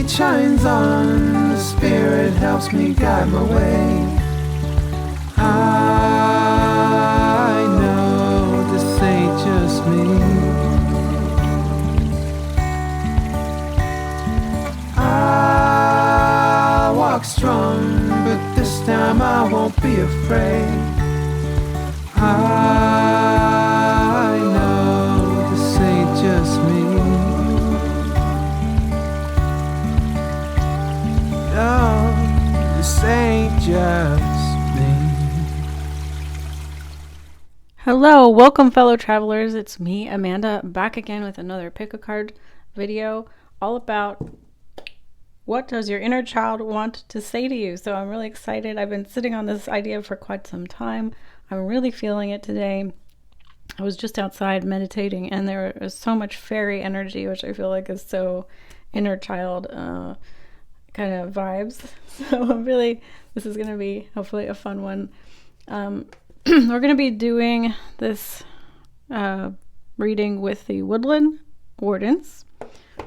light shines on, the Spirit helps me guide my way. I know this ain't just me. I walk strong, but this time I won't be afraid. I know this ain't just me. No, this ain't just me. Hello, welcome fellow travelers. It's me, Amanda, back again with another pick a card video all about what does your inner child want to say to you. So I'm really excited. I've been sitting on this idea for quite some time. I'm really feeling it today. I was just outside meditating and there was so much fairy energy, which I feel like is so inner child kind of vibes. So this is going to be hopefully a fun one. We're going to be doing this reading with the Woodland Wardens.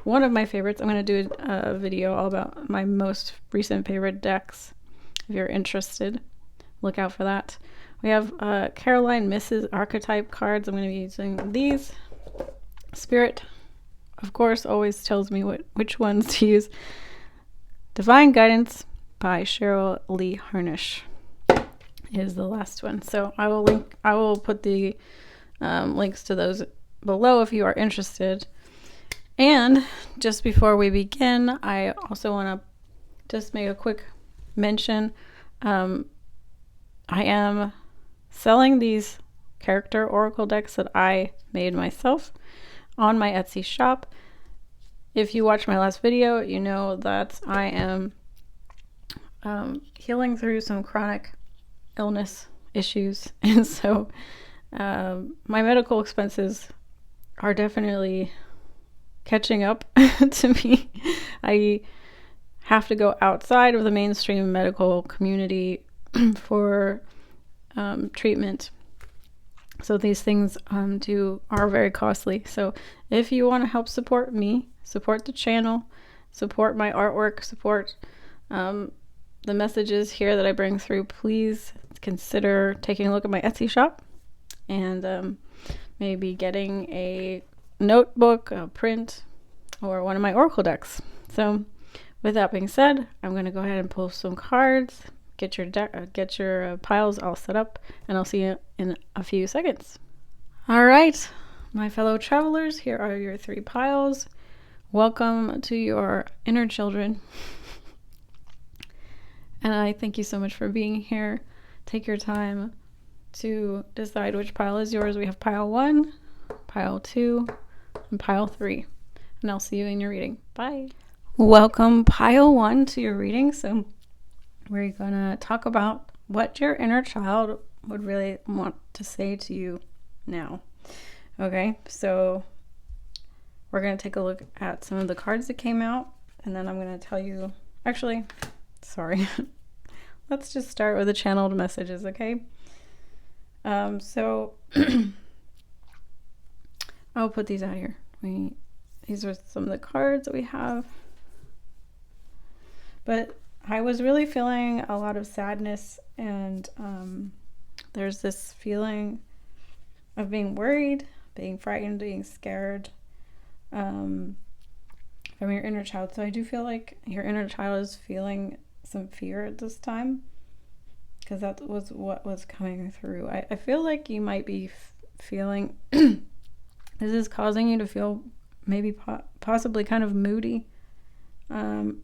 One of my favorites. I'm going to do a video all about my most recent favorite decks. If you're interested, look out for that. We have Caroline Mrs. Archetype cards. I'm going to be using these. Spirit, of course, always tells me which ones to use. Divine Guidance by Cheryl Lee Harnish is the last one. So I will put the links to those below if you are interested. And just before we begin, I also want to just make a quick mention. I am selling these character oracle decks that I made myself on my Etsy shop. If you watched my last video, you know that I am healing through some chronic illness issues. And so my medical expenses are definitely catching up to me. I have to go outside of the mainstream medical community for treatment. So these things are very costly. So if you want to help support me, support the channel, support my artwork, support the messages here that I bring through, please consider taking a look at my Etsy shop and maybe getting a notebook, a print, or one of my oracle decks. So with that being said, I'm going to go ahead and pull some cards, get your piles all set up, and I'll see you in a few seconds. All right, my fellow travelers, here are your 3 piles. Welcome to your inner children. And I thank you so much for being here. Take your time to decide which pile is yours. We have pile 1, pile 2, and pile 3. And I'll see you in your reading. Bye. Welcome pile 1 to your reading. So we're gonna talk about what your inner child would really want to say to you now. Okay, so we're gonna take a look at some of the cards that came out, and then I'm gonna tell you, actually, sorry. Let's just start with the channeled messages, okay? So I'll put these out here. These are some of the cards that we have. But I was really feeling a lot of sadness, and there's this feeling of being worried, being frightened, being scared from your inner child. So I do feel like your inner child is feeling some fear at this time, because that was what was coming through. I feel like you might be feeling this is causing you to feel maybe possibly kind of moody, and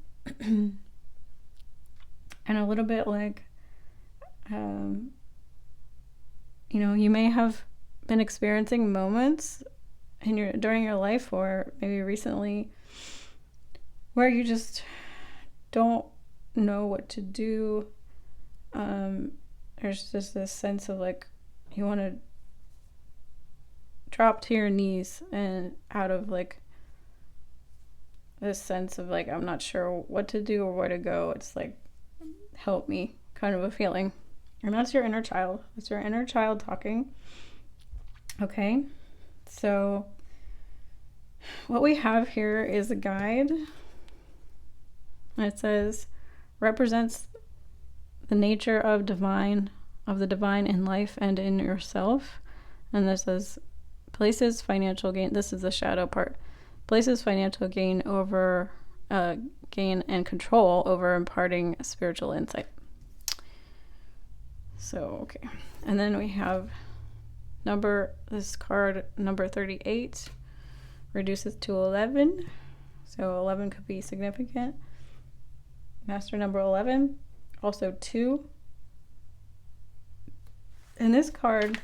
a little bit like you may have been experiencing moments during your life, or maybe recently, where you just don't know what to do. There's just this sense of like you want to drop to your knees, and out of like this sense of like, I'm not sure what to do or where to go. It's like, help me kind of a feeling. And that's your inner child. It's your inner child talking. Okay, so what we have here is a guide And it says, represents the nature of the divine in life and in yourself. And this says, places financial gain. This is the shadow part. Places financial gain over gain and control over imparting spiritual insight. So, okay. And then we have this card, number 38, reduces to 11. So 11 could be significant. Master number 11, also 2. And this card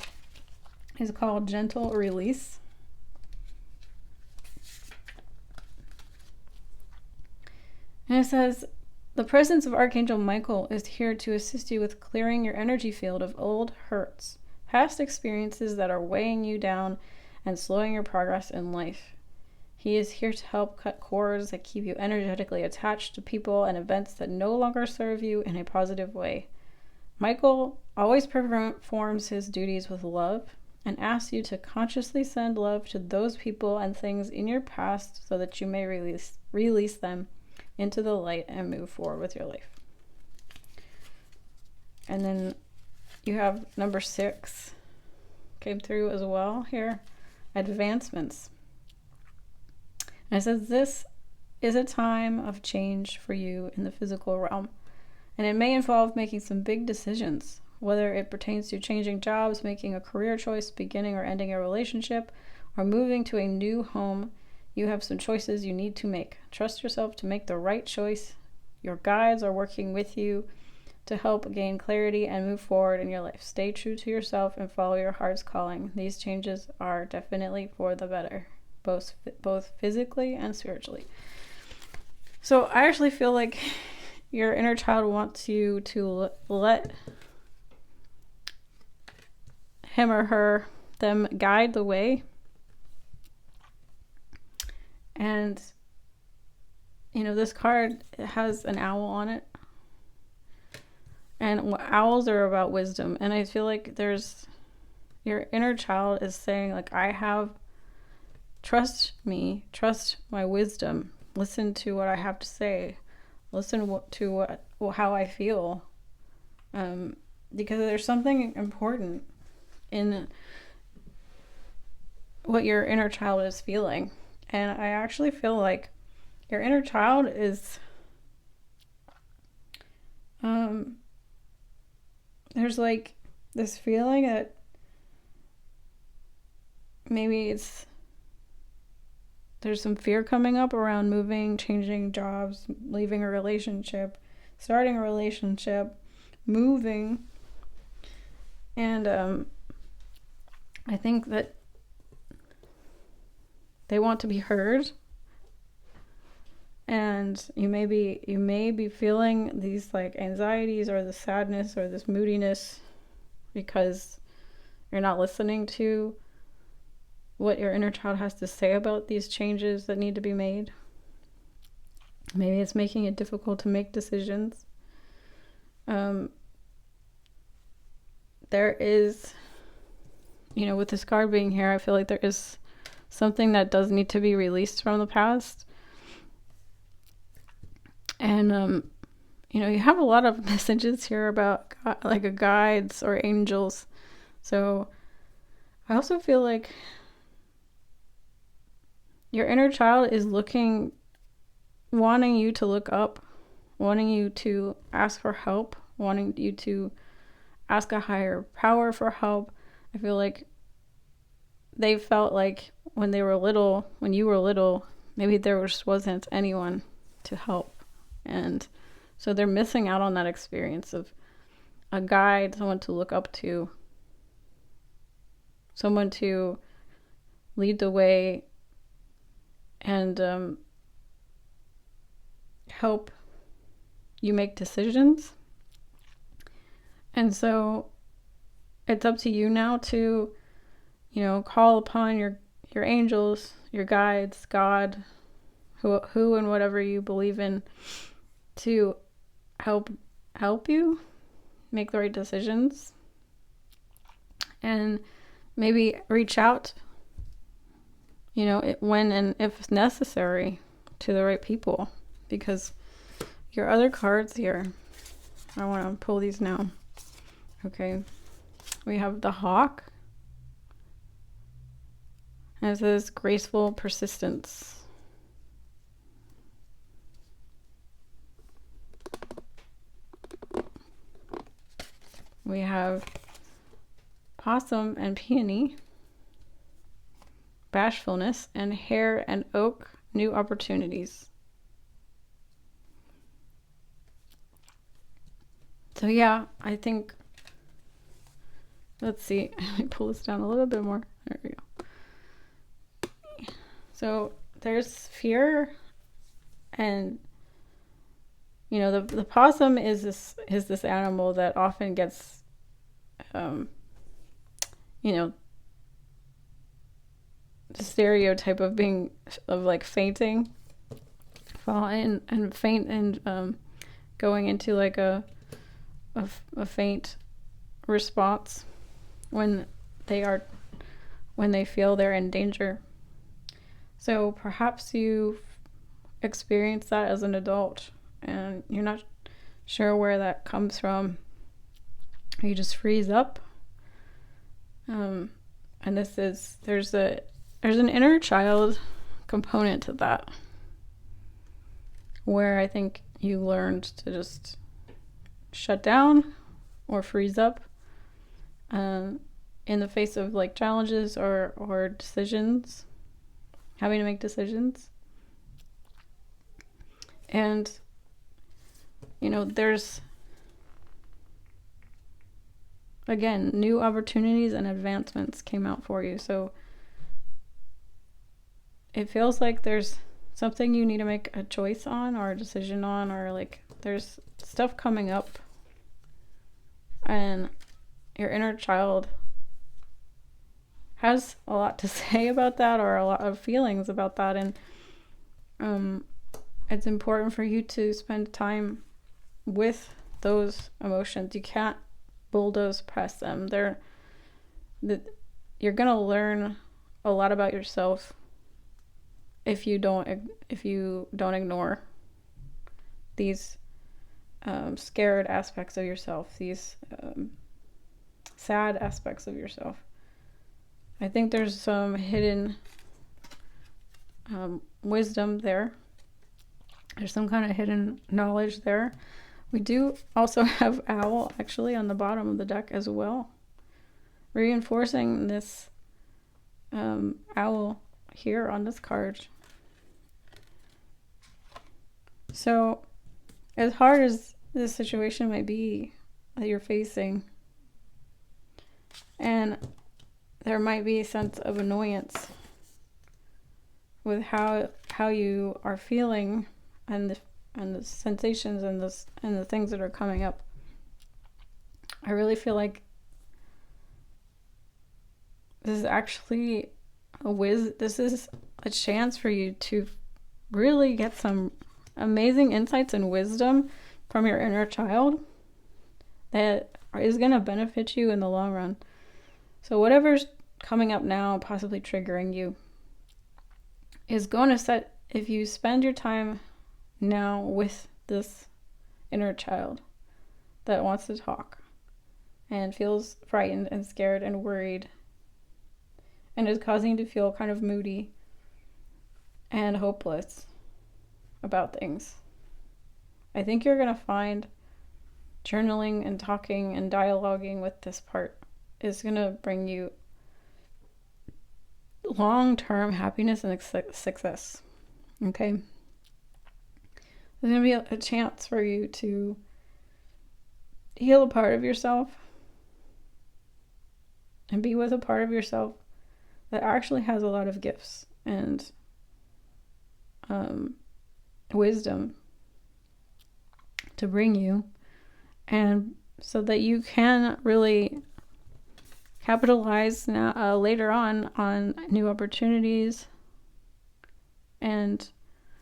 is called Gentle Release. And it says, the presence of Archangel Michael is here to assist you with clearing your energy field of old hurts, past experiences that are weighing you down and slowing your progress in life. He is here to help cut cords that keep you energetically attached to people and events that no longer serve you in a positive way. Michael always performs his duties with love and asks you to consciously send love to those people and things in your past so that you may release them into the light and move forward with your life. And then you have number 6 came through as well here, advancements. And it says, this is a time of change for you in the physical realm, and it may involve making some big decisions, whether it pertains to changing jobs, making a career choice, beginning or ending a relationship, or moving to a new home. You have some choices you need to make. Trust yourself to make the right choice. Your guides are working with you to help gain clarity and move forward in your life. Stay true to yourself and follow your heart's calling. These changes are definitely for the better, both physically and spiritually. So I actually feel like your inner child wants you to let him or them guide the way. And, this card has an owl on it. And owls are about wisdom. And I feel like your inner child is saying, like, trust me, trust my wisdom. Listen to what I have to say. Listen to how I feel. Because there's something important in what your inner child is feeling. And I actually feel like your inner child is, there's like this feeling that maybe there's some fear coming up around moving, changing jobs, leaving a relationship, starting a relationship, moving. And I think that they want to be heard. And you may be feeling these like anxieties or the sadness or this moodiness because you're not listening to what your inner child has to say about these changes that need to be made. Maybe it's making it difficult to make decisions. There is, with this card being here, I feel like there is something that does need to be released from the past. And, you have a lot of messages here about like guides or angels. So I also feel like your inner child is wanting you to look up, wanting you to ask for help, wanting you to ask a higher power for help. I feel like they felt like when you were little, maybe there just wasn't anyone to help. And so they're missing out on that experience of a guide, someone to look up to, someone to lead the way and help you make decisions. And so it's up to you now to, call upon your angels, your guides, God, who and whatever you believe in, to help you make the right decisions. And maybe reach out, when and if necessary, to the right people. Because, your other cards here, I want to pull these now. Okay, we have the Hawk. And it says graceful persistence. We have Possum and Peony. Bashfulness, and Hare and Oak, new opportunities. So yeah, I think, let's see, let me pull this down a little bit more. There we go. So there's fear, and you know, the possum is this animal that often gets you know, the stereotype of being like fainting, falling and faint, and going into like a faint response when they feel they're in danger. So perhaps you experience that as an adult and you're not sure where that comes from. You just freeze up. And there's an inner child component to that, where I think you learned to just shut down or freeze up in the face of like challenges or decisions, having to make decisions. And you know, there's again new opportunities and advancements came out for you. So it feels like there's something you need to make a choice on or a decision on, or like there's stuff coming up and your inner child has a lot to say about that, or a lot of feelings about that. And it's important for you to spend time with those emotions. You can't bulldoze past them. You're gonna learn a lot about yourself if you don't ignore these scared aspects of yourself, these sad aspects of yourself. I think there's some hidden wisdom there. There's some kind of hidden knowledge there. We do also have Owl actually on the bottom of the deck as well, reinforcing this owl here on this card. So as hard as this situation might be that you're facing, and there might be a sense of annoyance with how you are feeling and the sensations and the things that are coming up, I really feel like this is actually this is a chance for you to really get some amazing insights and wisdom from your inner child that is going to benefit you in the long run. So whatever's coming up now, possibly triggering you, is going to set, if you spend your time now with this inner child that wants to talk and feels frightened and scared and worried and is causing you to feel kind of moody and hopeless about things, I think you're going to find journaling and talking and dialoguing with this part is going to bring you long-term happiness and success. Okay? There's going to be a chance for you to heal a part of yourself and be with a part of yourself that actually has a lot of gifts and wisdom to bring you, and so that you can really capitalize now later on new opportunities and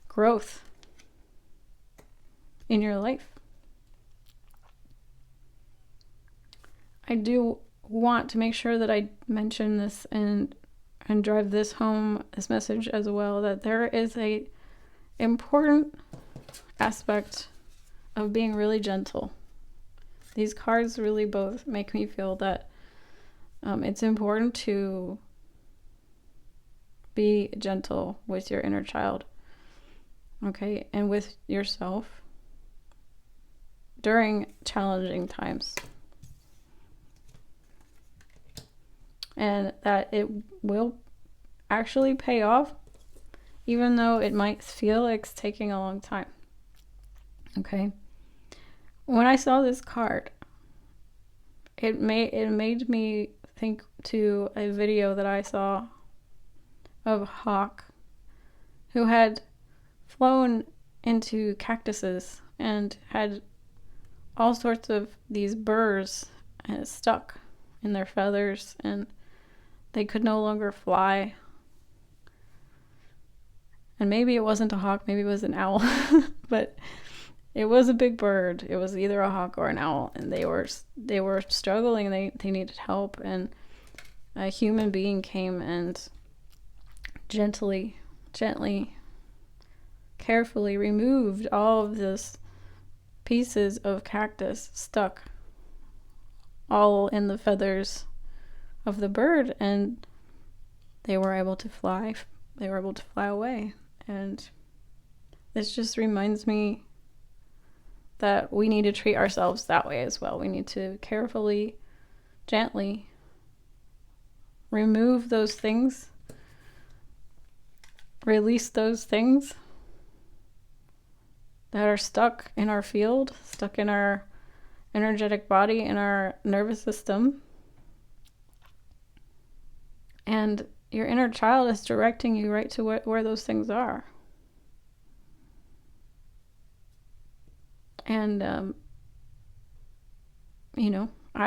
growth in your life. I do want to make sure that I mention this and drive this home, this message as well, that there is a important aspect of being really gentle. These cards really both make me feel that it's important to be gentle with your inner child, okay, and with yourself during challenging times. And that it will actually pay off, even though it might feel like it's taking a long time. Okay? When I saw this card, it made me think to a video that I saw of a hawk who had flown into cactuses and had all sorts of these burrs stuck in their feathers, and they could no longer fly. And maybe it wasn't a hawk, maybe it was an owl, but it was a big bird. It was either a hawk or an owl, and they were struggling, and they needed help, and a human being came and gently, carefully removed all of this pieces of cactus stuck all in the feathers of the bird, and they were able to fly. They were able to fly away. And this just reminds me that we need to treat ourselves that way as well. We need to carefully, gently remove those things, release those things that are stuck in our field, stuck in our energetic body, in our nervous system. And your inner child is directing you right to where those things are. And, I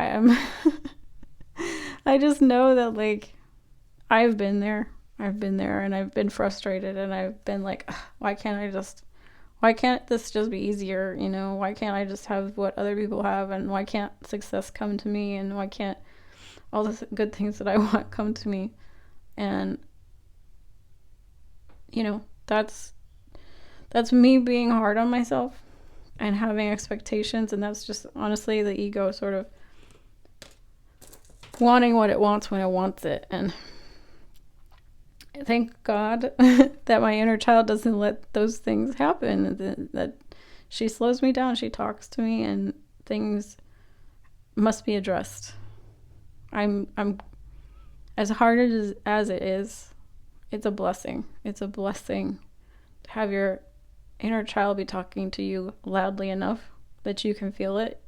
am, I just know that, like, I've been there, and I've been frustrated, and I've been like, why can't this just be easier? Why can't I just have what other people have? And why can't success come to me? And why can't all the good things that I want come to me? And, that's me being hard on myself and having expectations. And that's just honestly the ego sort of wanting what it wants when it wants it. And thank God that my inner child doesn't let those things happen, that she slows me down, she talks to me, and things must be addressed. I'm as hard as it is, it's a blessing. It's a blessing to have your inner child be talking to you loudly enough that you can feel it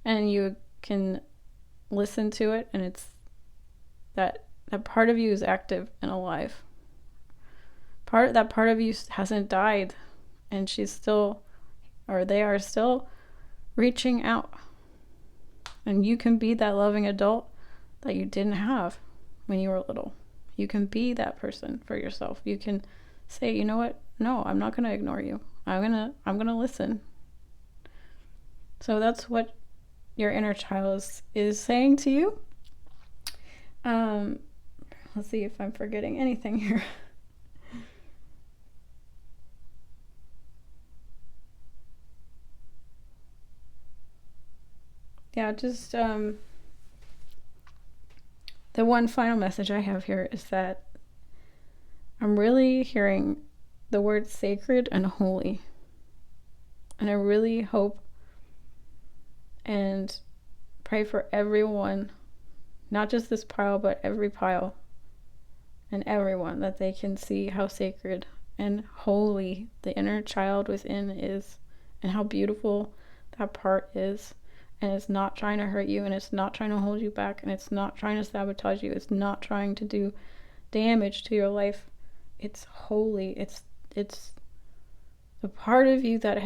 and you can listen to it, and it's that part of you is active and alive. That part of you hasn't died, and they are still reaching out. And you can be that loving adult that you didn't have when you were little. You can be that person for yourself. You can say, you know what? No, I'm not going to ignore you. I'm going to listen. So that's what your inner child is saying to you. Let's see if I'm forgetting anything here. Yeah, just the one final message I have here is that I'm really hearing the word sacred and holy. And I really hope and pray for everyone, not just this pile, but every pile, and everyone, that they can see how sacred and holy the inner child within is, and how beautiful that part is. And it's not trying to hurt you, and it's not trying to hold you back, and it's not trying to sabotage you. It's not trying to do damage to your life. It's holy. It's the part of you that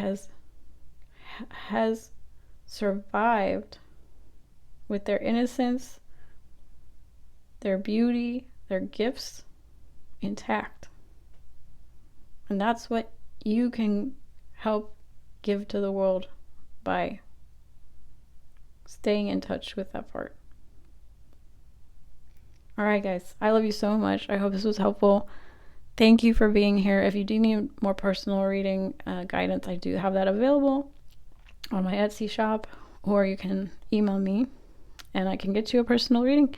has survived with their innocence, their beauty, their gifts intact. And that's what you can help give to the world by staying in touch with that part. All right, guys, I love you so much. I hope this was helpful. Thank you for being here. If you do need more personal reading guidance, I do have that available. on my Etsy shop, or you can email me and I can get you a personal reading.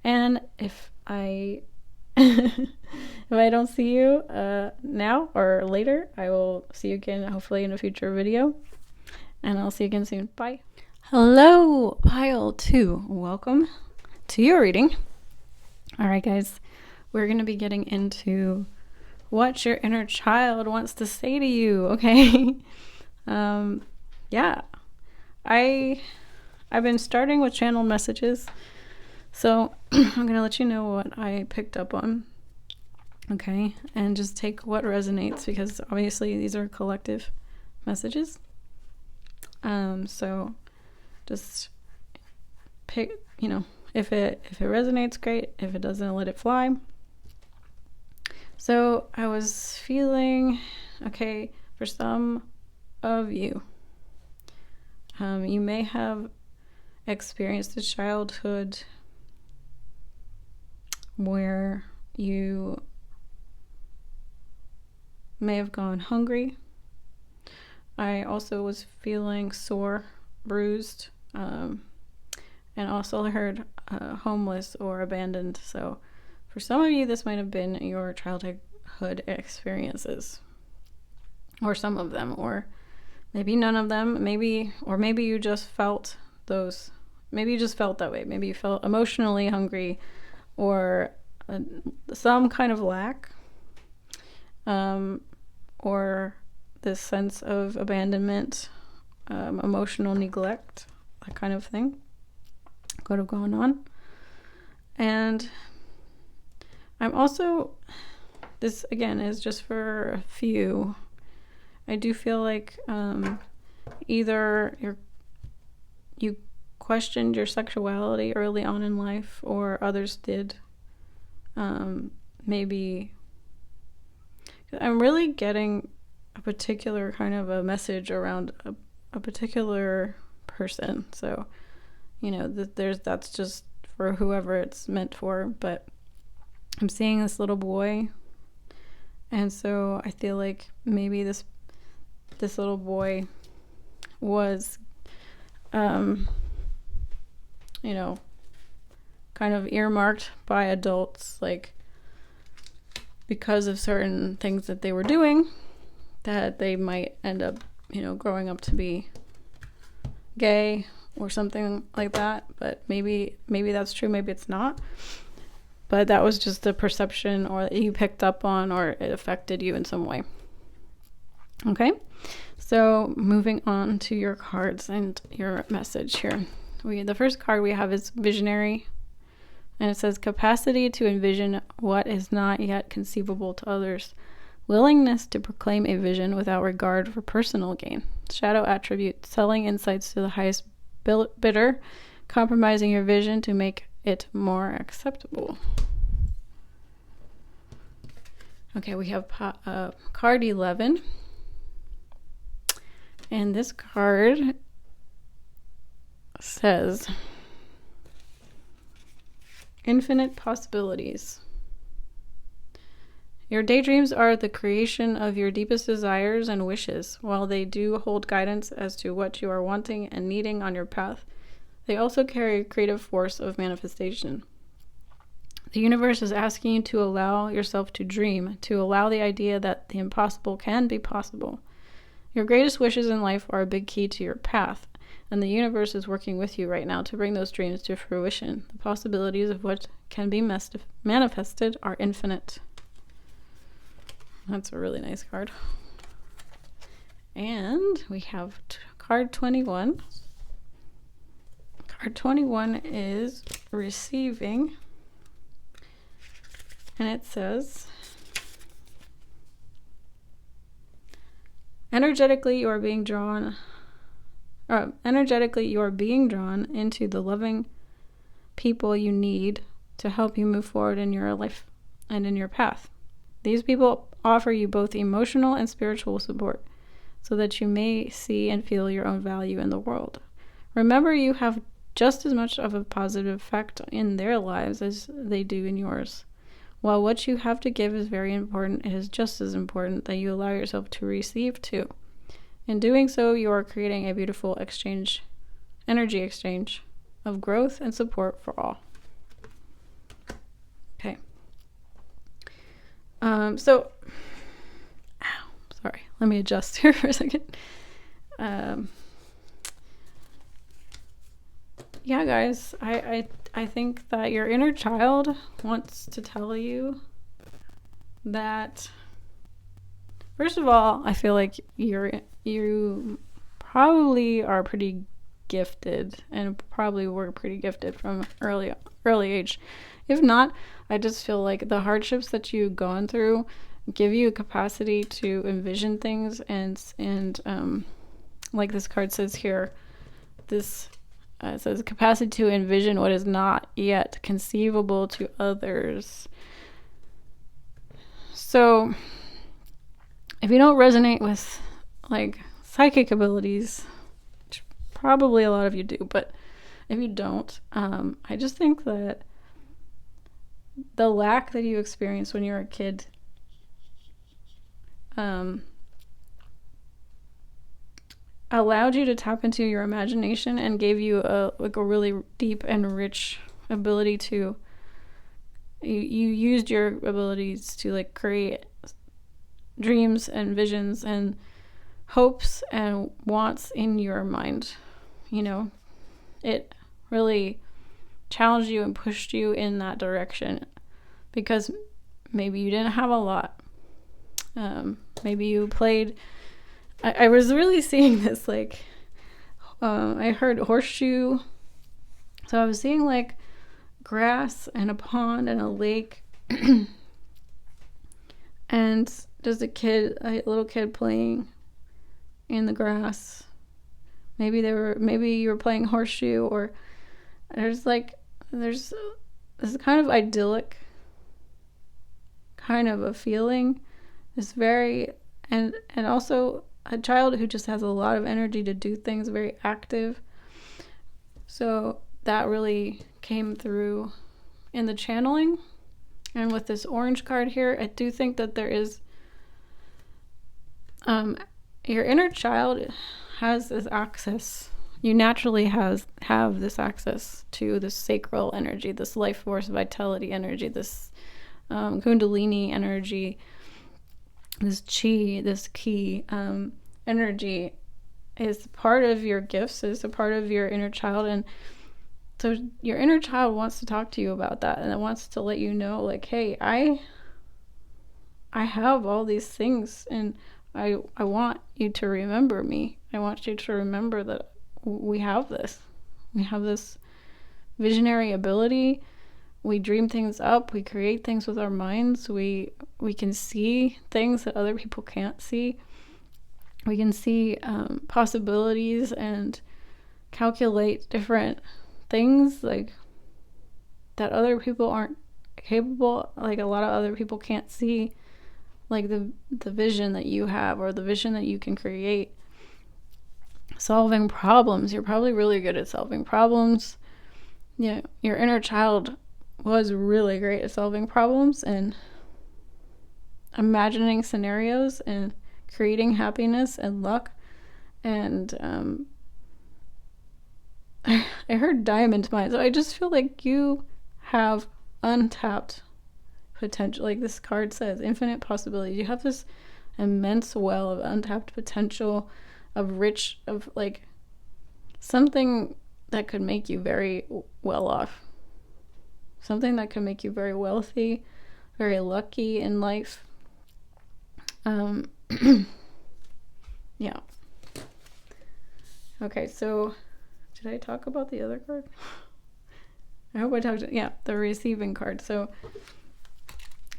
And if I if I don't see you now or later, I will see you again hopefully in a future video, and I'll see you again soon. Bye. Hello, pile 2. Welcome to your reading. All right, guys, we're going to be getting into what your inner child wants to say to you. Okay. Yeah, I've been starting with channel messages, so I'm gonna let you know what I picked up on, okay, and just take what resonates, because obviously these are collective messages. So just pick, if it resonates, great. If it doesn't, let it fly. So I was feeling, okay, for some of you, you may have experienced a childhood where you may have gone hungry. I also was feeling sore, bruised, and also heard homeless or abandoned. So for some of you, this might have been your childhood experiences, or some of them, or maybe none of them. Maybe you just felt those. Maybe you just felt that way. Maybe you felt emotionally hungry, or some kind of lack, or this sense of abandonment, emotional neglect, that kind of thing could have gone on. And I'm also, this again is just for a few. I do feel like either you questioned your sexuality early on in life, or others did. Maybe I'm really getting a particular kind of a message around a particular person. So, that's just for whoever it's meant for. But I'm seeing this little boy, and so I feel like maybe this little boy was, kind of earmarked by adults, like, because of certain things that they were doing, that they might end up, growing up to be gay or something like that. But maybe that's true, maybe it's not. But that was just a perception, or that you picked up on, or it affected you in some way. Okay, so moving on to your cards and your message here. The first card we have is Visionary, and it says capacity to envision what is not yet conceivable to others, willingness to proclaim a vision without regard for personal gain, shadow attribute, selling insights to the highest bidder, compromising your vision to make it more acceptable. Okay, we have card 11. And this card says infinite possibilities. Your daydreams are the creation of your deepest desires and wishes. While they do hold guidance as to what you are wanting and needing on your path, they also carry a creative force of manifestation. The universe is asking you to allow yourself to dream, to allow the idea that the impossible can be possible. Your greatest wishes in life are a big key to your path, and the universe is working with you right now to bring those dreams to fruition. The possibilities of what can be manifested are infinite. That's a really nice card. And we have card 21. Card 21 is receiving, and it says, energetically you are being drawn into the loving people you need to help you move forward in your life and in your path. These people offer you both emotional and spiritual support so that you may see and feel your own value in the world. Remember, you have just as much of a positive effect in their lives as they do in yours. While what you have to give is very important, it is just as important that you allow yourself to receive too. In doing so, you are creating a beautiful energy exchange of growth and support for all. Okay. Sorry, let me adjust here for a second. Yeah, guys, I think that your inner child wants to tell you that, first of all, I feel like you probably are pretty gifted and probably were pretty gifted from early age. If not, I just feel like the hardships that you've gone through give you a capacity to envision things and like this card says here, this it says capacity to envision what is not yet conceivable to others. So if you don't resonate with like psychic abilities, which probably a lot of you do, but if you don't, I just think that the lack that you experienced when you were a kid allowed you to tap into your imagination and gave you a really deep and rich ability to you used your abilities to like create dreams and visions and hopes and wants in your mind. It really challenged you and pushed you in that direction because maybe you didn't have a lot. Maybe you played. I was really seeing this like I heard horseshoe, so I was seeing like grass and a pond and a lake and just a little kid playing in the grass. Maybe you were playing horseshoe, or there's this kind of idyllic kind of a feeling. It's very and also a child who just has a lot of energy to do things, very active. So that really came through in the channeling. And with this orange card here, I do think that there is your inner child has this access. You naturally have this access to this sacral energy, this life force vitality energy, this kundalini energy, this chi, this ki energy is part of your gifts, is a part of your inner child. And so your inner child wants to talk to you about that, and it wants to let you know, like, hey, I have all these things, and I want you to remember me. I want you to remember that we have this. We have this visionary ability. We dream things up. We create things with our minds. We can see things that other people can't see. We can see possibilities and calculate different things like that other people aren't capable. Like a lot of other people can't see, like the vision that you have or the vision that you can create. Solving problems. You're probably really good at solving problems. Yeah, your inner child was really great at solving problems and imagining scenarios and creating happiness and luck. And I heard diamond mine, so I just feel like you have untapped potential. Like this card says, infinite possibilities. You have this immense well of untapped potential, of like something that could make you very well off, something that could make you very wealthy, very lucky in life. Yeah. Okay, so did I talk about the other card? I hope I talked. Yeah, the receiving card. So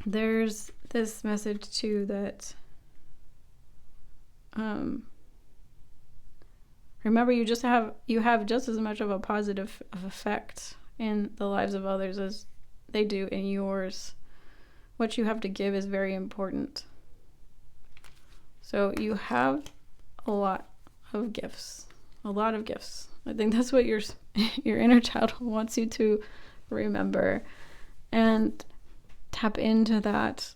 there's this message too that remember, you have just as much of a positive effect in the lives of others as they do in yours. What you have to give is very important. So you have a lot of gifts. I think that's what your inner child wants you to remember and tap into that.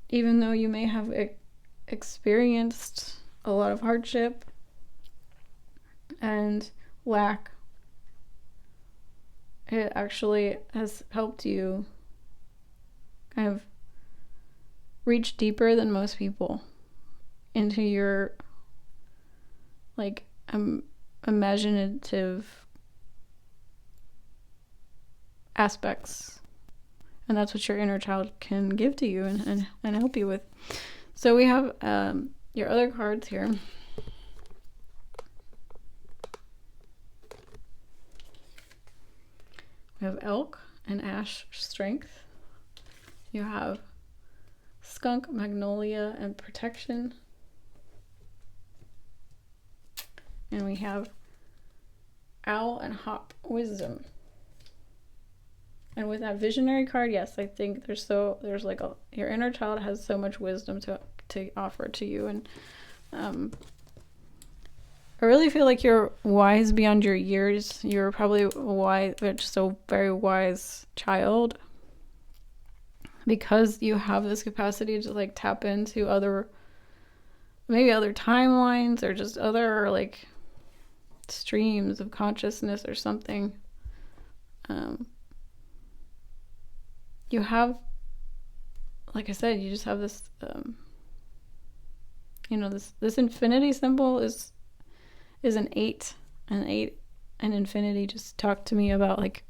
Even though you may have experienced a lot of hardship and lack, it actually has helped you kind of reach deeper than most people into your like imaginative aspects. And that's what your inner child can give to you and help you with. So we have your other cards here. We have elk and ash strength. You have skunk, magnolia, and protection. And we have owl and hop, wisdom. And with that visionary card, yes, I think there's like your inner child has so much wisdom to offer to you. And I really feel like you're wise beyond your years. You're probably wise, just a very wise child, because you have this capacity to like tap into maybe other timelines or just other like streams of consciousness or something. You have, like I said, you just have this, this infinity symbol is an 8, and 8 and infinity just talk to me about like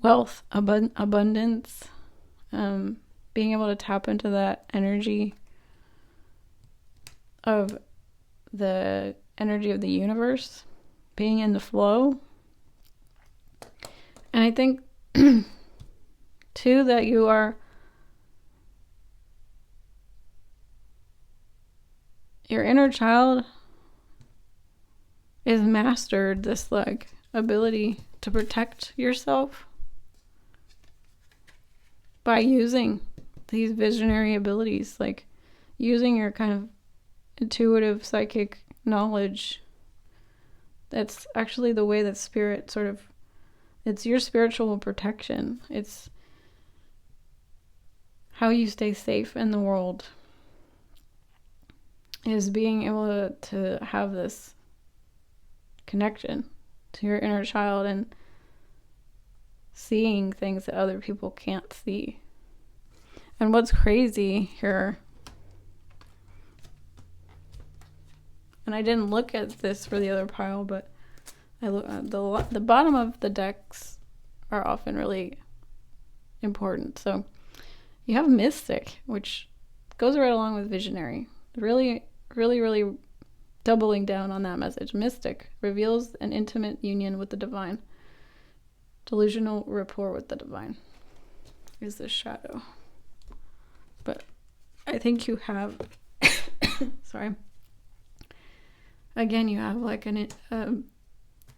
wealth, abundance, being able to tap into that energy of the energy of the universe, being in the flow. And I think too that your inner child is mastered this like ability to protect yourself by using these visionary abilities, like using your kind of intuitive psychic knowledge. That's actually the way that spirit sort of, it's your spiritual protection. It's how you stay safe in the world, is being able to have this connection to your inner child and seeing things that other people can't see. And what's crazy here, and I didn't look at this for the other pile, but I look at the bottom of the decks are often really important. So you have mystic, which goes right along with visionary. Really, really, really doubling down on that message. Mystic reveals an intimate union with the divine. Delusional rapport with the divine is the shadow. But I think you have, sorry. Again, you have like a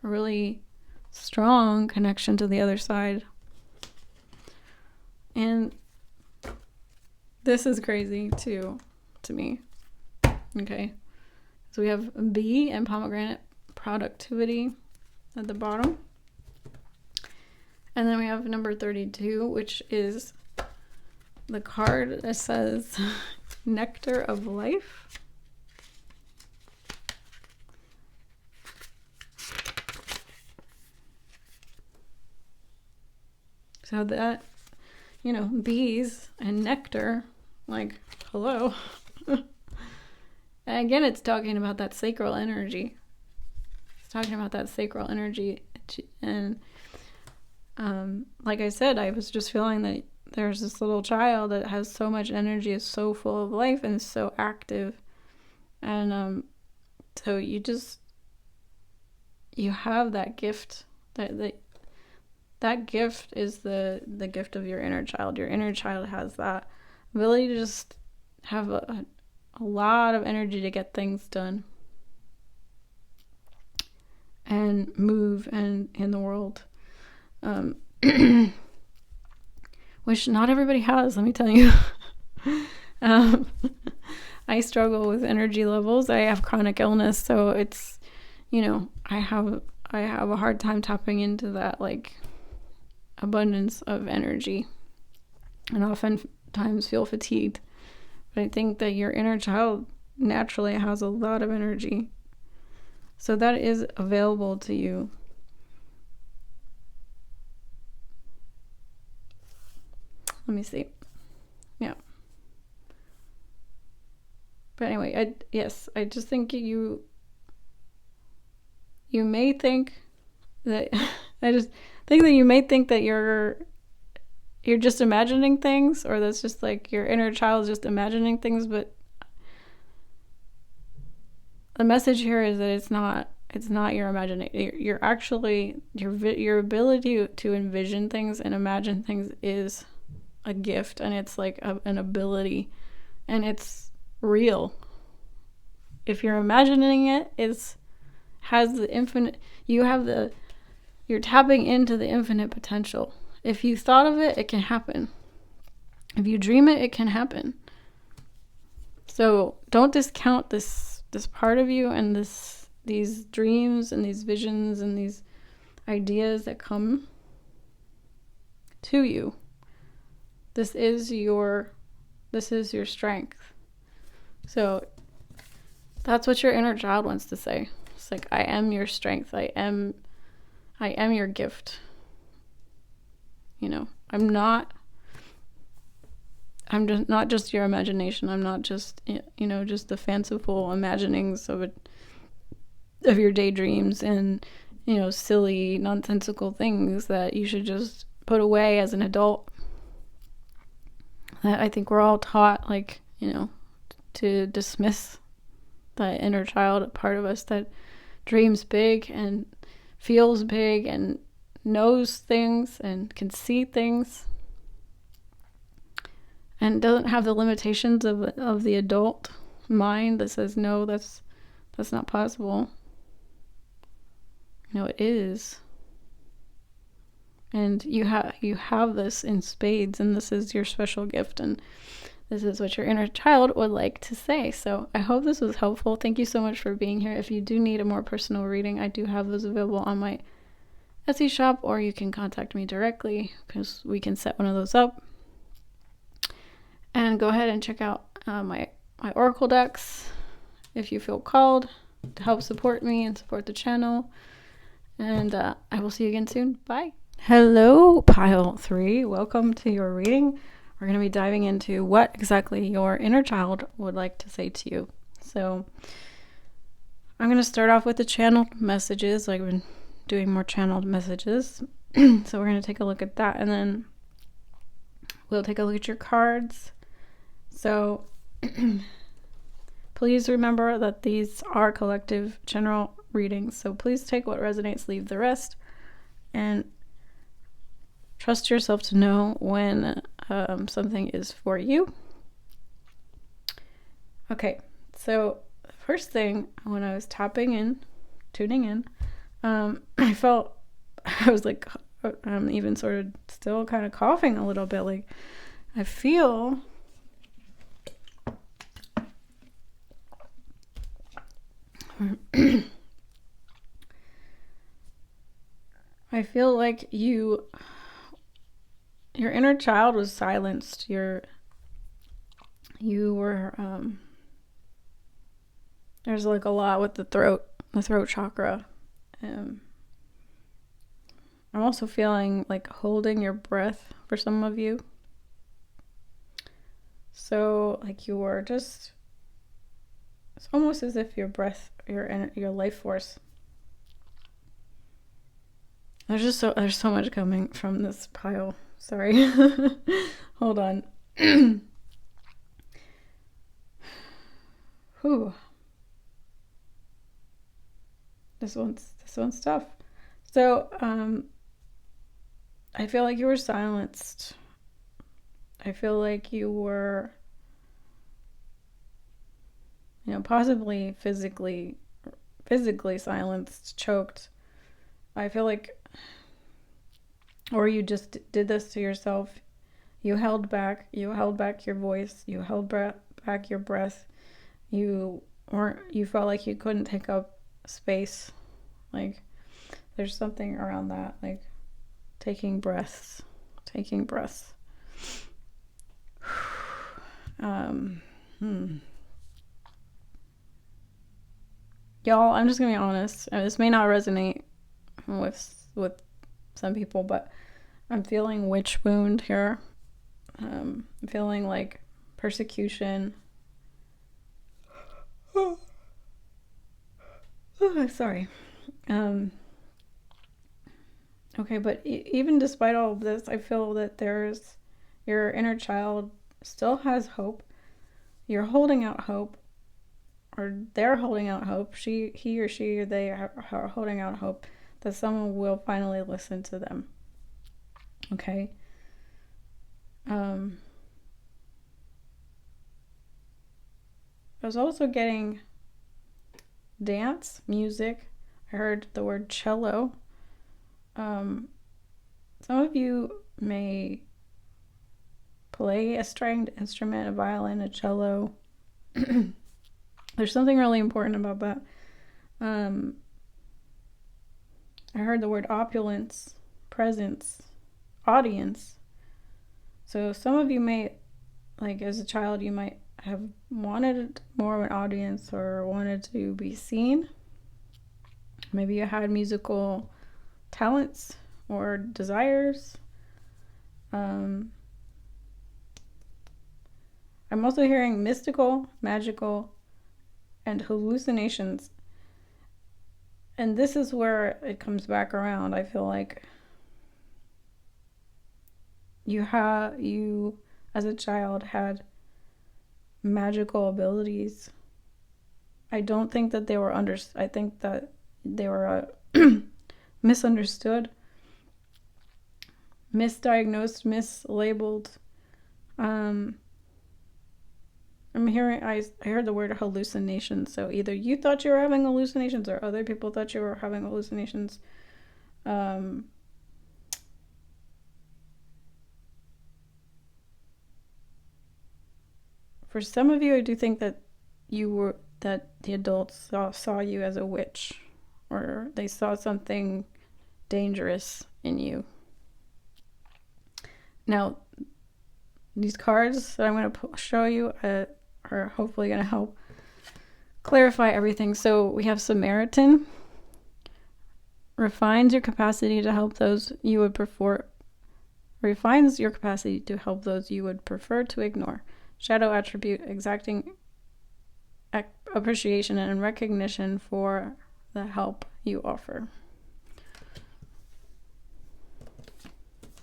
really strong connection to the other side. And this is crazy too, to me. Okay. So we have bee and pomegranate, productivity at the bottom. And then we have number 32, which is the card that says Nectar of Life. So that, bees and nectar, like, hello. And again, it's talking about that sacral energy. It's talking about that sacral energy. And like I said, I was just feeling that there's this little child that has so much energy, is so full of life, and is so active. And so you have that gift. That gift is the gift of your inner child. Your inner child has that ability to just have a lot of energy to get things done and move and in the world, which not everybody has, let me tell you. I struggle with energy levels. I have chronic illness, so it's, I have a hard time tapping into that like abundance of energy, and oftentimes feel fatigued. But I think that your inner child naturally has a lot of energy. So that is available to you. Let me see. Yeah. But anyway, I just think you may think that I just think that you may think that you're just imagining things, or that's just like your inner child is just imagining things, but the message here is that it's not your imagination. You're actually your ability to envision things and imagine things is a gift, and it's like an ability, and it's real. If you're imagining it, has the infinite. You're tapping into the infinite potential. If you thought of it, it can happen. If you dream it, it can happen. So don't discount this part of you and these dreams and these visions and these ideas that come to you. This is your strength. So that's what your inner child wants to say. It's like, I am your strength. I am your gift. I'm just not just your imagination. I'm not just, just the fanciful imaginings of your daydreams and, silly, nonsensical things that you should just put away as an adult. That I think we're all taught, to dismiss that inner child part of us that dreams big and feels big and knows things and can see things and doesn't have the limitations of the adult mind that says, no, that's not possible. It is. And you have this in spades, and this is your special gift, and this is what your inner child would like to say. So I hope this was helpful. Thank you so much for being here. If you do need a more personal reading, I do have those available on my Etsy shop, or you can contact me directly because we can set one of those up. And go ahead and check out my Oracle decks if you feel called to help support me and support the channel. And I will see you again soon. Bye. Hello, Pile 3. Welcome to your reading. We're going to be diving into what exactly your inner child would like to say to you. So I'm going to start off with the channeled messages. I've been doing more channeled messages. So we're going to take a look at that, and then we'll take a look at your cards. So please remember that these are collective general readings. So please take what resonates, leave the rest, and trust yourself to know when something is for you. Okay, so first thing, when I was tuning in, I felt, I was like, I'm even sort of still kind of coughing a little bit. Like, I feel like your inner child was silenced. You were there's like a lot with the throat chakra. I'm also feeling like holding your breath for some of you. So like you were just, it's almost as if your breath, your life force. There's so much coming from this pile. Sorry. Hold on. Whew. This one's tough. So, I feel like you were silenced. I feel like you were, possibly physically silenced, choked. I feel like, or you just did this to yourself. You held back your voice. You held back your breath. You felt like you couldn't take up space. Like, there's something around that, like taking breaths. Y'all, I'm just gonna be honest. This may not resonate with some people, but I'm feeling witch wound here. I'm feeling like persecution. Oh, sorry. Okay, but even despite all of this, I feel that your inner child still has hope. You're holding out hope, or they're holding out hope. He or she, or they are holding out hope that someone will finally listen to them. Okay. I was also getting dance music. I heard the word cello. Some of you may play a stringed instrument, a violin, a cello. There's something really important about that. I heard the word opulence, presence, audience. So some of you may, like as a child, you might have wanted more of an audience or wanted to be seen. Maybe you had musical talents or desires. I'm also hearing mystical, magical, and hallucinations. And this is where it comes back around. I feel like you as a child had magical abilities. I don't think that they were I think that they were misunderstood, misdiagnosed, mislabeled. I heard the word hallucination. So either you thought you were having hallucinations or other people thought you were having hallucinations. For some of you, I do think that that the adults saw you as a witch, or they saw something dangerous in you. Now, these cards that I'm going to show you are hopefully going to help clarify everything. So we have Samaritan. Refines your capacity to help those you would prefer. Refines your capacity to help those you would prefer to ignore. Shadow attribute, exacting appreciation and recognition for the help you offer.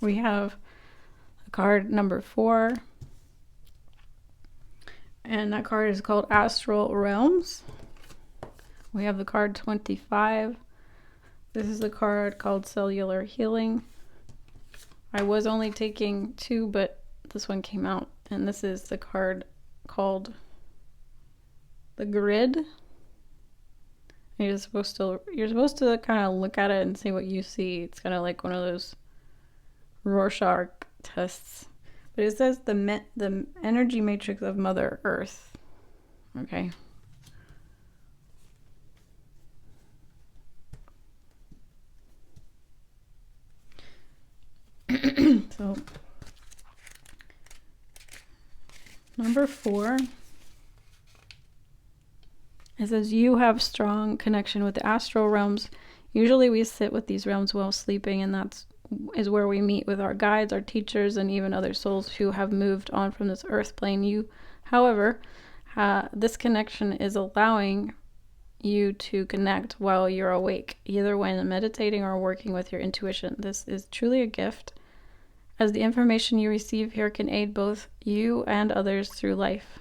We have card number 4, and that card is called Astral Realms. We have the card 25. This is the card called Cellular Healing. I was only taking 2, but this one came out, and this is the card called the Grid. You're supposed to kind of look at it and see what you see. It's kind of like one of those Rorschach tests, but it says the energy matrix of Mother Earth. Okay. So number 4, it says you have strong connection with the astral realms. Usually we sit with these realms while sleeping, and that is where we meet with our guides, our teachers, and even other souls who have moved on from this earth plane. However, this connection is allowing you to connect while you're awake, either when meditating or working with your intuition. This is truly a gift, as the information you receive here can aid both you and others through life.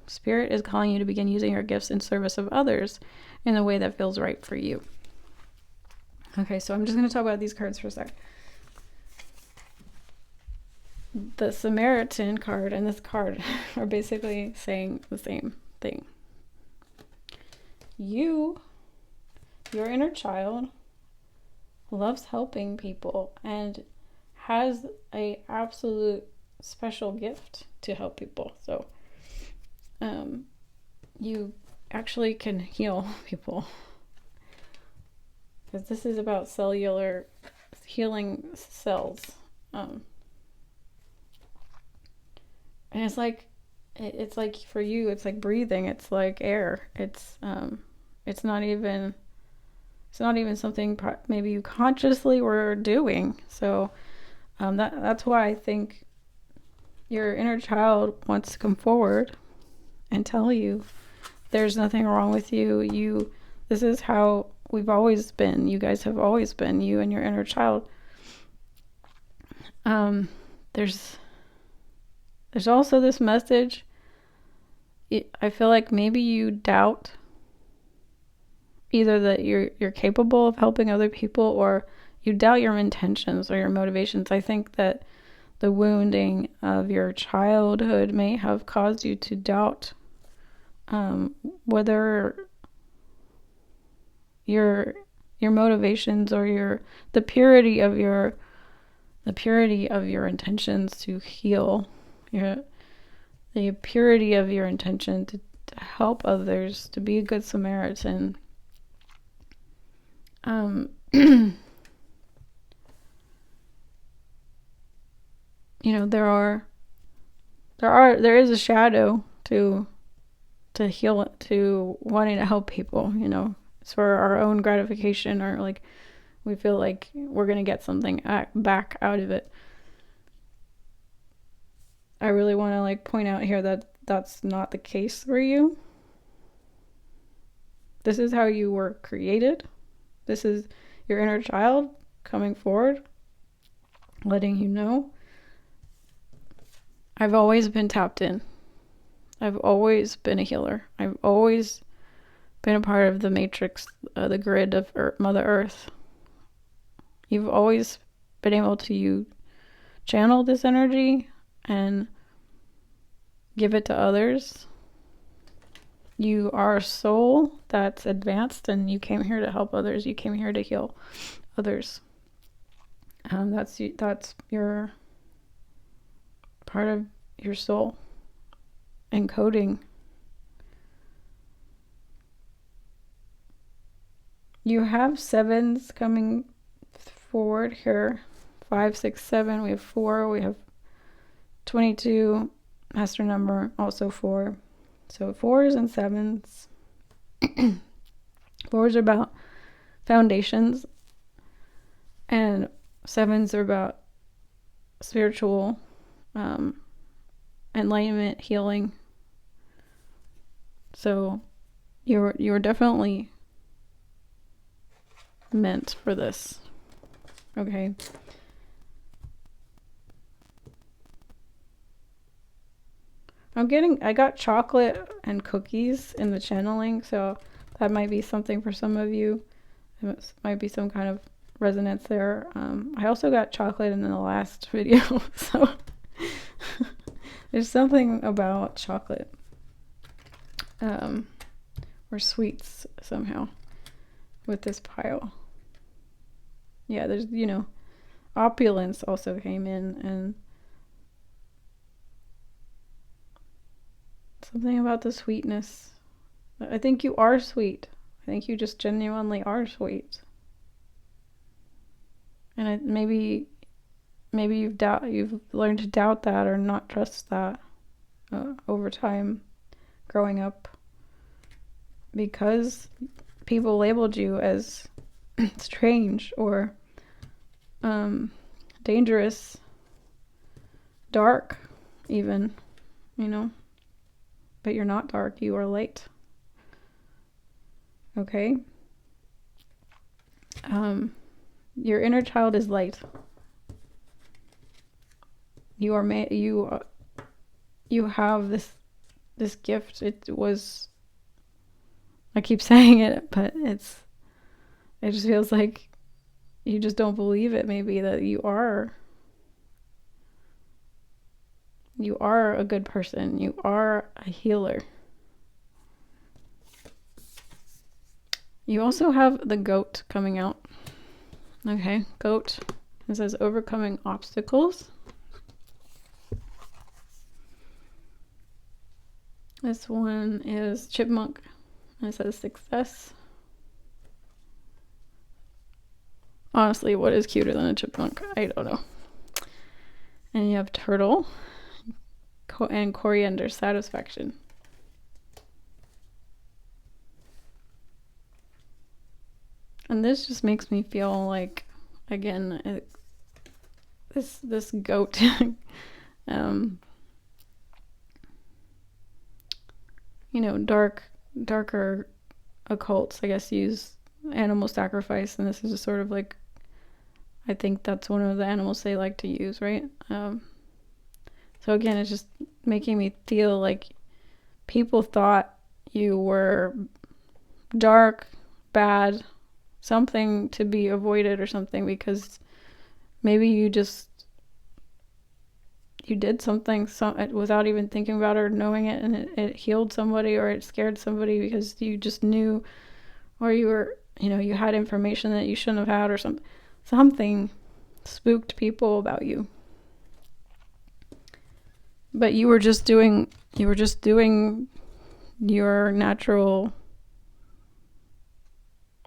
Spirit is calling you to begin using your gifts in service of others in a way that feels right for you. Okay, so I'm just going to talk about these cards for a sec. The Samaritan card and this card are basically saying the same thing. Your inner child, loves helping people and has a absolute special gift to help people. So you actually can heal people, because this is about cellular healing cells. And it's like for you, it's like breathing. It's like air. It's It's not even something maybe you consciously were doing. So that's why I think your inner child wants to come forward and tell you there's nothing wrong with you. This is how we've always been. You guys have always been, you and your inner child. There's also this message. I feel like maybe you doubt either that you're capable of helping other people, or you doubt your intentions or your motivations. I think that the wounding of your childhood may have caused you to doubt whether your motivations or the purity of your intentions to heal, the purity of your intention to help others, to be a good Samaritan. There is a shadow to heal, to wanting to help people. It's for our own gratification, or like we feel like we're gonna get something back out of it. I really want to point out here that that's not the case for you. This is how you were created. This is your inner child coming forward, letting you know, I've always been tapped in. I've always been a healer. I've always been a part of the matrix, the grid of Mother Earth. You've always been able to channel this energy and give it to others. You are a soul that's advanced, and you came here to help others. You came here to heal others. That's your part of your soul encoding. You have 7s coming forward here. 5, 6, 7. We have 4. We have 22. Master number, also 4. So 4s and 7s. 4s are about foundations, and 7s are about spiritual enlightenment, healing. So you're definitely meant for this. Okay. I got chocolate and cookies in the channeling, so that might be something for some of you. It might be some kind of resonance there. I also got chocolate in the last video, so there's something about chocolate or sweets somehow with this pile. Yeah, there's, opulence also came in, and something about the sweetness. I think you are sweet. I think you just genuinely are sweet. And maybe you've learned to doubt that or not trust that over time, growing up, because people labeled you as strange or dangerous, dark, even, But you're not dark, you are light. Okay? Your inner child is light. You are you have this gift. I keep saying it, but it just feels like you just don't believe it, maybe, that you are a good person. You are a healer. You also have the goat coming out. Okay, goat. It says overcoming obstacles. This one is chipmunk. It says success. Honestly, what is cuter than a chipmunk? I don't know. And you have turtle and coriander, satisfaction. And this just makes me feel like, again, this goat, you know, darker occults, I guess, use animal sacrifice, and this is just sort of like, I think that's one of the animals they like to use, right? So again, it's just making me feel like people thought you were dark, bad, something to be avoided or something, because maybe you did something without even thinking about it or knowing it, and it healed somebody, or it scared somebody because you just knew, or you were, you had information that you shouldn't have had, or something spooked people about you. But you were just doing your natural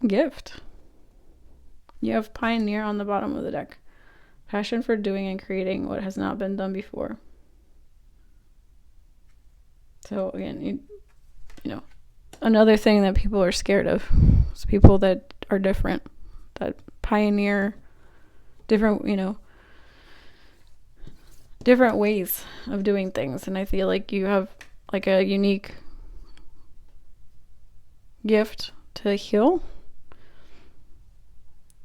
gift. You have pioneer on the bottom of the deck. Passion for doing and creating what has not been done before. So again, you know, another thing that people are scared of is people that are different, that pioneer different, different ways of doing things. And I feel like you have like a unique gift to heal.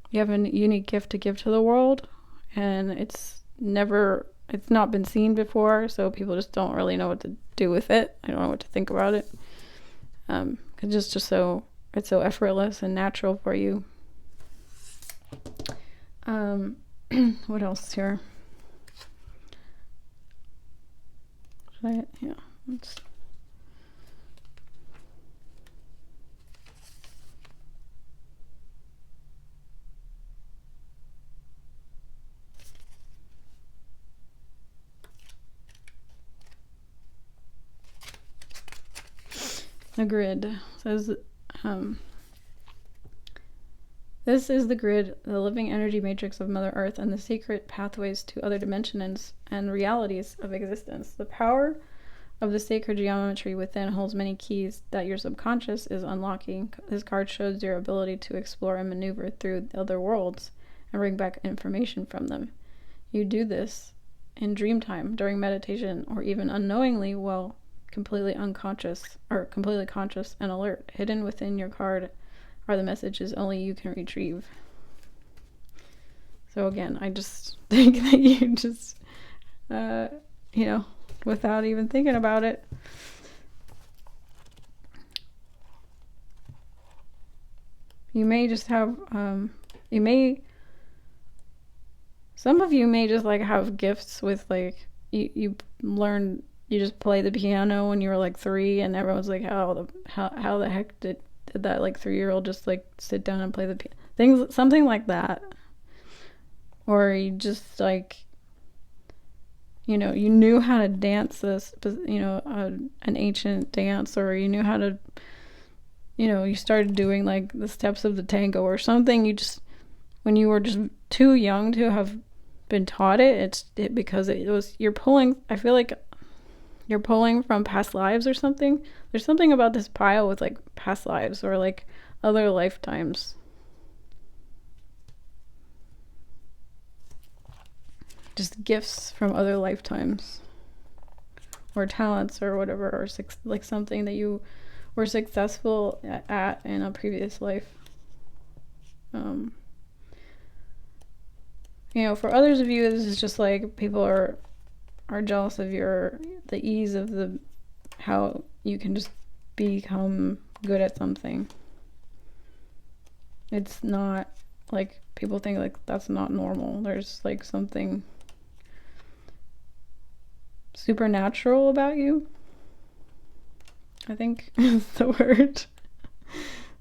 You have a unique gift to give to the world, and it's not been seen before, so people just don't really know what to do with it. I don't know what to think about it. It's just so effortless and natural for you. What else here? The grid says, this is the grid, the living energy matrix of Mother Earth, and the secret pathways to other dimensions and realities of existence. The power of the sacred geometry within holds many keys that your subconscious is unlocking. This card shows your ability to explore and maneuver through the other worlds and bring back information from them. You do this in dream time, during meditation, or even unknowingly while completely unconscious, or completely conscious and alert. Hidden within your card are the messages only you can retrieve. So again, I just think that you just, without even thinking about it, you may just have, some of you may just like have gifts with like, you just play the piano when you were like 3, and everyone's like, how the heck did that like 3-year-old just like sit down and play the piano? Something like that. Or you just like, you knew how to dance this, an ancient dance, or you knew how to, you started doing like the steps of the tango or something. You just, when you were just too young to have been taught it, because you're pulling, I feel like you're pulling from past lives or something. There's something about this pile with like past lives or like other lifetimes. Just gifts from other lifetimes, or talents, or whatever, or like something that you were successful at in a previous life. For others of you, this is just like people are jealous of the ease of how you can just become good at something. It's not like, people think like that's not normal. There's like something supernatural about you, I think is the word.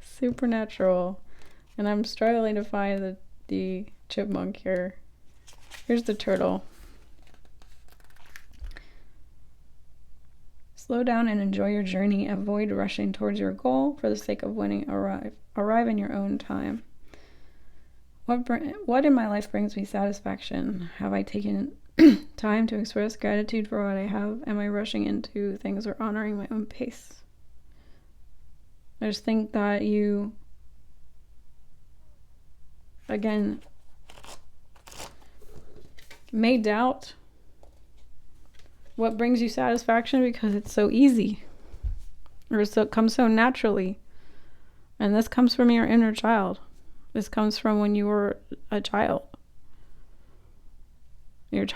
Supernatural. And I'm struggling to find the chipmunk here. Here's the turtle. Slow down and enjoy your journey. Avoid rushing towards your goal for the sake of winning. Arrive in your own time. What in my life brings me satisfaction? Have I taken time to express gratitude for what I have? Am I rushing into things or honoring my own pace? I just think that you again, may doubt what brings you satisfaction because it's so easy, or so it comes so naturally. And this comes from your inner child. This comes from when you were a child. Your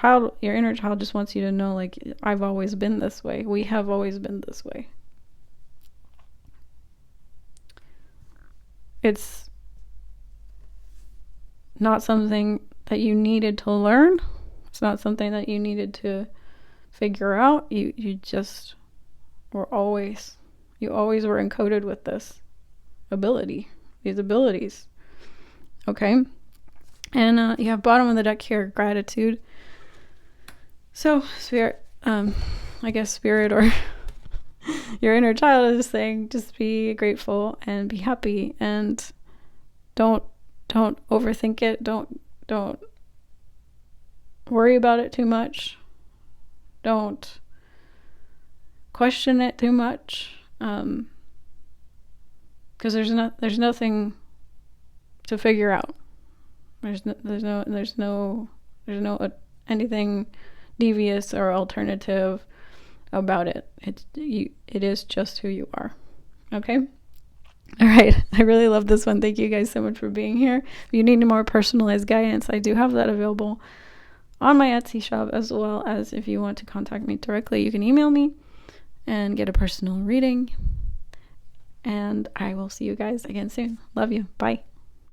inner child just wants you to know, like, I've always been this way. We have always been this way. It's not something that you needed to learn. It's not something that you needed to figure out. You just were always, you always were encoded with this ability, these abilities. Okay? And you have bottom of the deck here, gratitude. So, spirit, I guess spirit or your inner child is saying, just be grateful and be happy, and don't overthink it. Don't worry about it too much. Don't question it too much. Because there's nothing to figure out. There's no anything devious or alternative about it. It is just who you are. Okay? All right. I really love this one. Thank you guys so much for being here. If you need more personalized guidance, I do have that available on my Etsy shop, as well as if you want to contact me directly, you can email me and get a personal reading. And I will see you guys again soon. Love you. Bye.